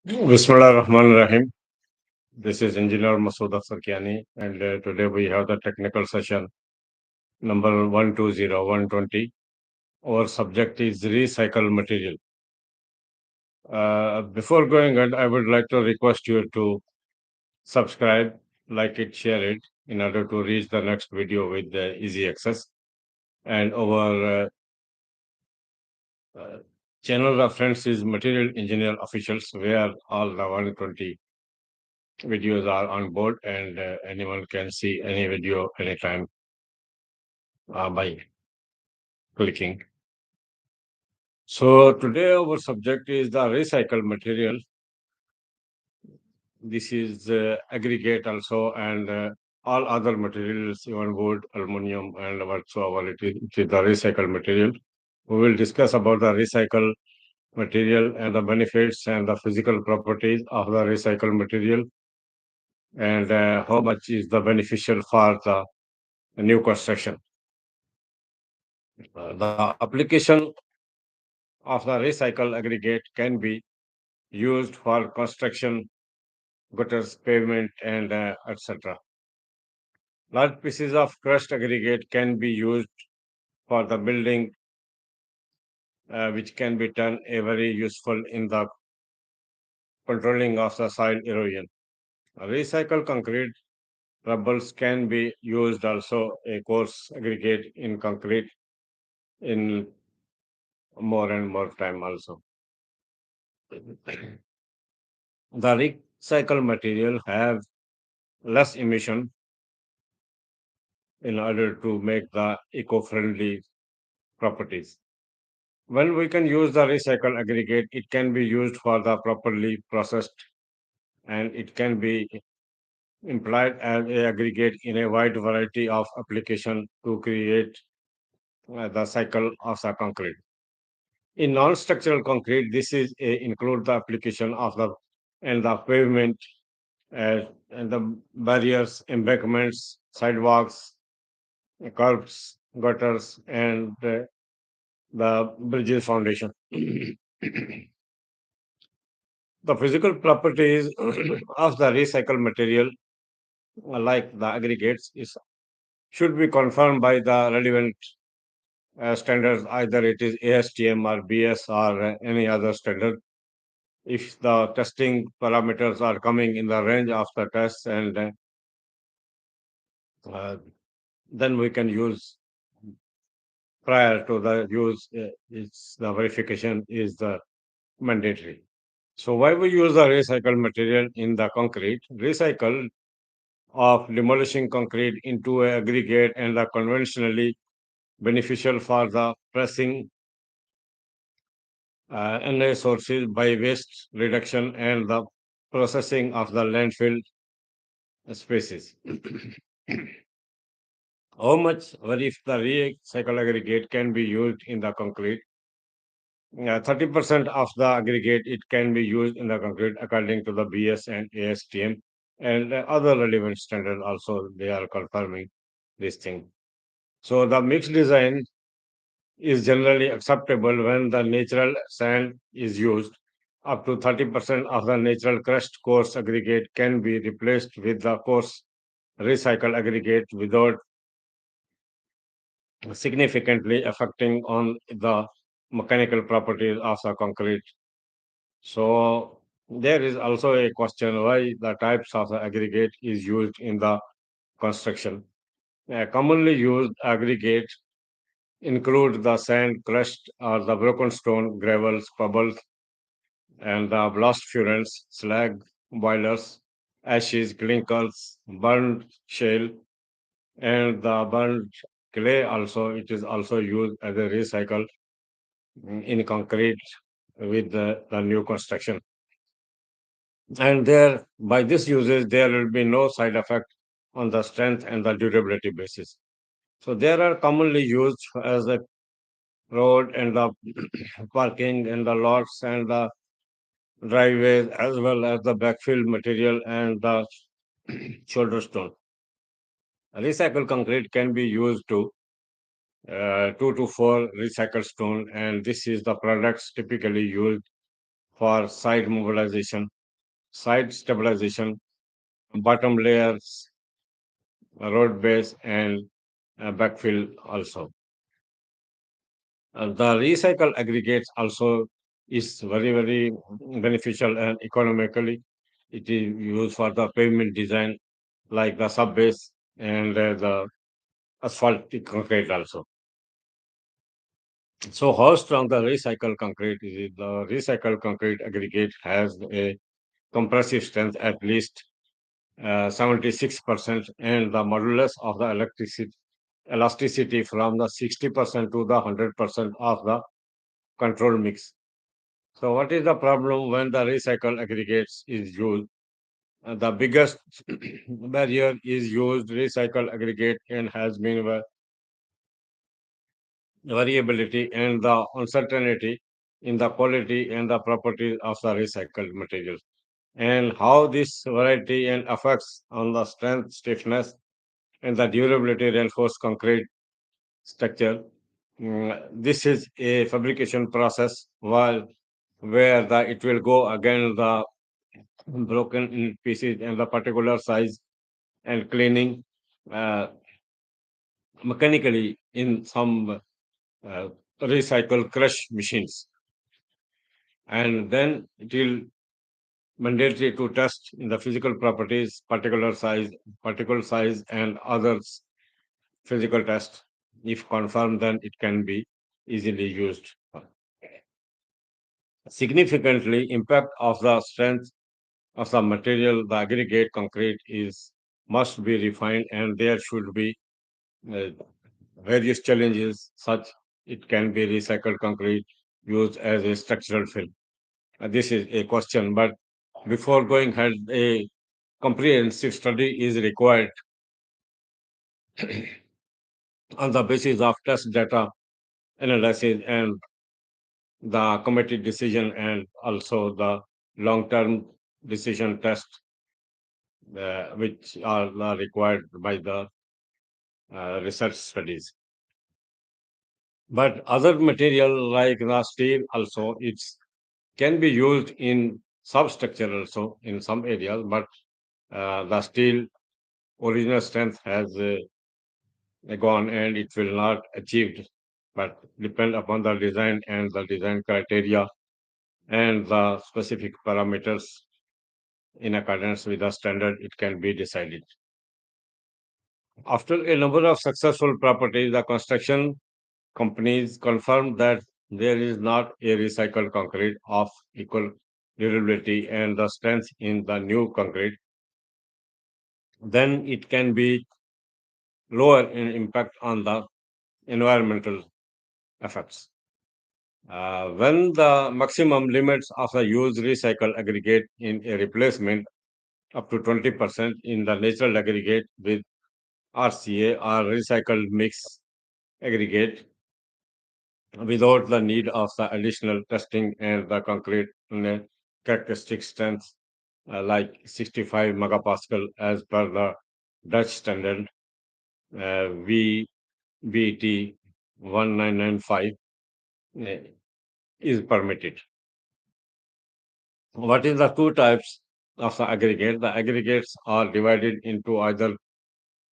Bismillah Rahman Rahim. This is Engineer Masood Sarkiani, and today we have the technical session number 120120. Our subject is recycle material. Before going on, I would like to request you to subscribe, like it, share it in order to reach the next video with easy access. And our uh, channel reference is Material Engineer Officials, where all the 120 videos are on board, and anyone can see any video anytime by clicking. So today our subject is the recycled material. This is aggregate also, and all other materials, even wood, aluminum, and whatsoever it is the recycled material. We will discuss about the recycled material and the benefits and the physical properties of the recycled material, and how much is the beneficial for the new construction. The application of the recycled aggregate can be used for construction, gutters, pavement, and etc. Large pieces of crushed aggregate can be used for the building, which can be done very useful in the controlling of the soil erosion. Recycled concrete rubbles can be used also a coarse aggregate in concrete in more and more time also. The recycled material have less emission in order to make the eco-friendly properties. When we can use the recycled aggregate, it can be used for the properly processed, and it can be implied as a aggregate in a wide variety of application to create the cycle of the concrete. In non-structural concrete, this is include the application of the and the pavement and the barriers, embankments, sidewalks, curbs, gutters, and the bridges foundation. The physical properties of the recycled material, like the aggregates, should be confirmed by the relevant standards, either it is ASTM or BS or any other standard. If the testing parameters are coming in the range of the tests, and uh, then we can use prior to the use, it's the verification is the mandatory. So why we use the recycled material in the concrete? Recycle of demolishing concrete into a aggregate and are conventionally beneficial for the pressing energy sources by waste reduction and the processing of the landfill spaces. How much or if the recycle aggregate can be used in the concrete? 30% of the aggregate it can be used in the concrete according to the BS and ASTM, and other relevant standards also they are confirming this thing. So the mixed design is generally acceptable when the natural sand is used. Up to 30% of the natural crushed coarse aggregate can be replaced with the coarse recycled aggregate without significantly affecting on the mechanical properties of the concrete. So there is also a question why the types of the aggregate is used in the construction. Commonly used aggregate include the sand, crushed or the broken stone, gravels, pebbles, and the blast furnace, slag, boilers, ashes, clinkers, burned shale, and the burned clay also. It is also used as a recycle in concrete with the new construction. And there, by this usage, there will be no side effect on the strength and the durability basis. So there are commonly used as a road and the parking and the lots and the driveways, as well as the backfill material and the shoulder stone. Recycled concrete can be used to 2 to 4 recycled stone, and this is the products typically used for side stabilization, bottom layers, road base, and backfill also. The recycle aggregates also is very beneficial and economically. It is used for the pavement design like the subbase and the asphalt concrete also. So how strong the recycled concrete is? The recycled concrete aggregate has a compressive strength at least 76%, and the modulus of the elasticity from the 60% to the 100% of the control mix. So what is the problem when the recycled aggregates is used? The biggest barrier is used recycled aggregate and has been variability and the uncertainty in the quality and the properties of the recycled material, and how this variety and affects on the strength, stiffness, and the durability reinforced concrete structure. This is a fabrication process while where it will go again the broken in pieces and the particular size and cleaning uh, mechanically in some uh, recycle crush machines, and then it will mandatory to test in the physical properties, particle size, and others physical test. If confirmed, then it can be easily used. Significantly, impact of the strength of the material, the aggregate concrete is must be refined, and there should be uh, various challenges such it can be recycled concrete used as a structural fill. This is a question, but before going ahead, a comprehensive study is required on the basis of test data analysis and the committee decision and also the long-term decision test which are required by the research studies. But other material like the steel also it's can be used in substructure also in some areas, but the steel original strength has gone and it will not achieved, but depend upon the design and the design criteria and the specific parameters in accordance with the standard it can be decided. After a number of successful properties, the construction companies confirmed that there is not a recycled concrete of equal durability and the strength in the new concrete, then it can be lower in impact on the environmental effects. When the maximum limits of the used recycled aggregate in a replacement up to 20% in the natural aggregate with RCA or recycled mix aggregate without the need of the additional testing and the concrete characteristic strength like 65 megapascal as per the Dutch standard VBT 1995 uh, is permitted. What is the two types of the aggregate? The aggregates are divided into either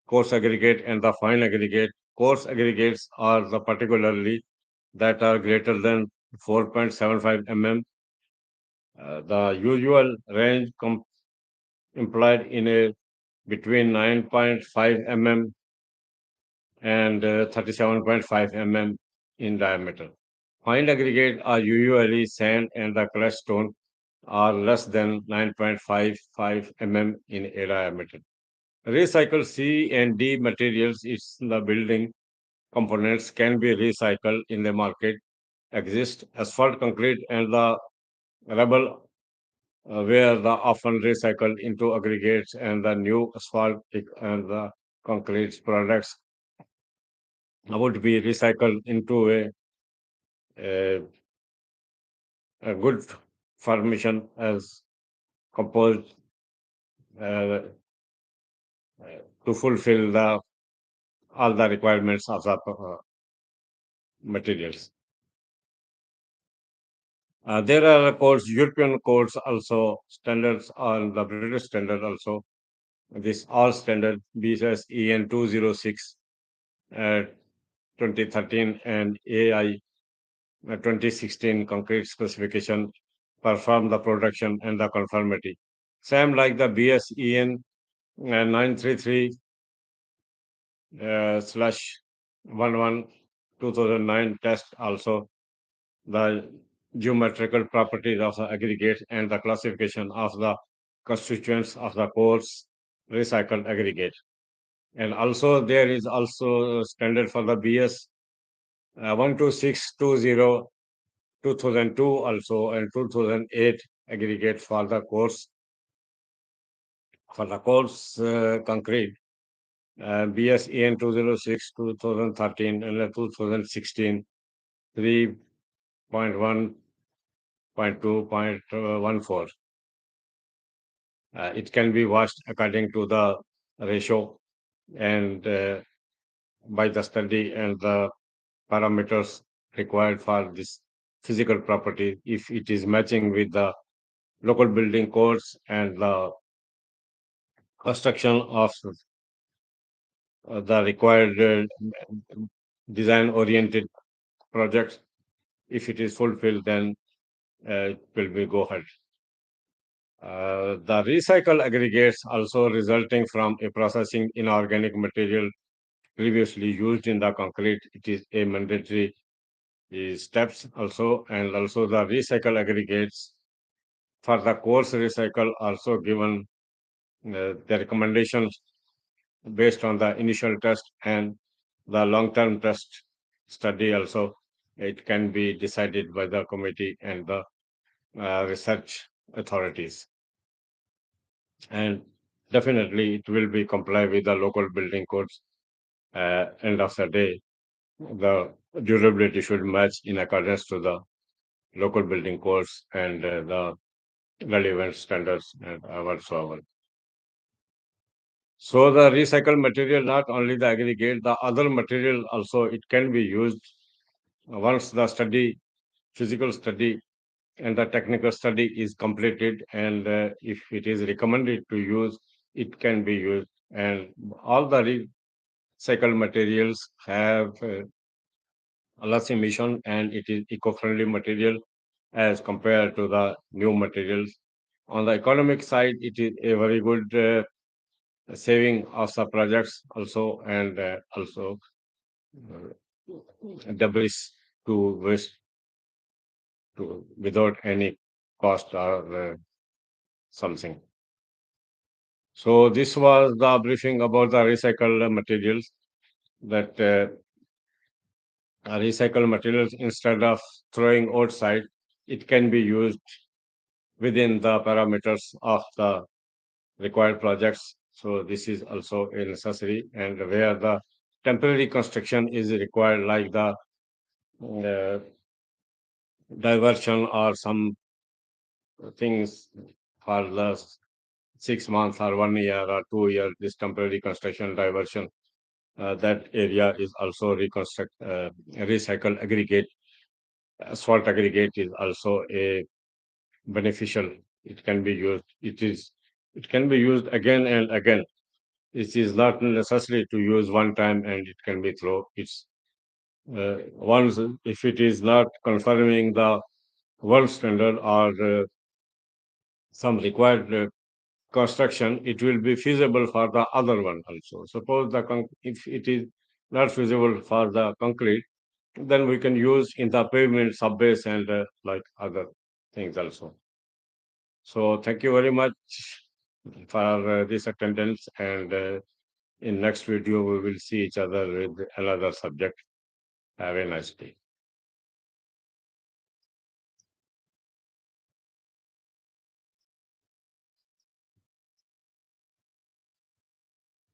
coarse aggregate and the fine aggregate. Coarse aggregates are the particularly that are greater than 4.75 mm. The usual range implied in a between 9.5 mm and 37.5 mm in diameter. Fine aggregate are usually sand and the crushed stone are less than 9.55 mm in a diameter. Recycled C and D materials is the building components can be recycled in the market exist asphalt concrete and the rubble where the often recycled into aggregates and the new asphalt and the concrete products would be recycled into a, a good formation as composed uh, to fulfill the all the requirements of the materials. There are codes, European codes also, standards on the British standard also. This all standard BSS EN 206 uh, 2013 and AI 2016 concrete specification perform the production and the conformity. Same like the BSEN 933 slash 11 2009 test also the geometrical properties of the aggregate and the classification of the constituents of the coarse recycled aggregate. And also there is also a standard for the BS 12620 2002 also and 2008 aggregate for the course concrete BS EN 206 2013 and 2016 3.1.2.14. It can be watched according to the ratio and by the study and the parameters required for this physical property if it is matching with the local building codes and the construction of the required design oriented projects. If it is fulfilled, then it will be go ahead. The recycle aggregates also resulting from a processing inorganic material previously used in the concrete. It is a mandatory steps also, and also the recycle aggregates for the coarse recycle also given the recommendations based on the initial test and the long-term test study also. It can be decided by the committee and the research authorities, and definitely it will be comply with the local building codes. End of the day, the durability should match in accordance to the local building codes and the relevant standards and whatsoever. So the recycled material, not only the aggregate, the other material also it can be used once the study, physical study and the technical study is completed, and if it is recommended to use, it can be used. And all the recycled materials have less emission and it is eco-friendly material as compared to the new materials. On the economic side, it is a very good saving of the projects also, and also debris to waste to without any cost or something. So this was the briefing about the recycled materials, that recycled materials instead of throwing outside, it can be used within the parameters of the required projects. So this is also a necessary, and where the temporary construction is required, like the uh, diversion or some things for the 6 months or 1 year or 2 years, this temporary construction diversion, that area is also recycled aggregate. Asphalt aggregate is also a beneficial. It can be used. It can be used again and again. It is not necessary to use one time and it can be thrown. It's once if it is not confirming the world standard or some required construction, it will be feasible for the other one also. Suppose if it is not feasible for the concrete, then we can use in the pavement, subbase, and like other things also. So thank you very much for this attendance, and in next video we will see each other with another subject. Have a nice day.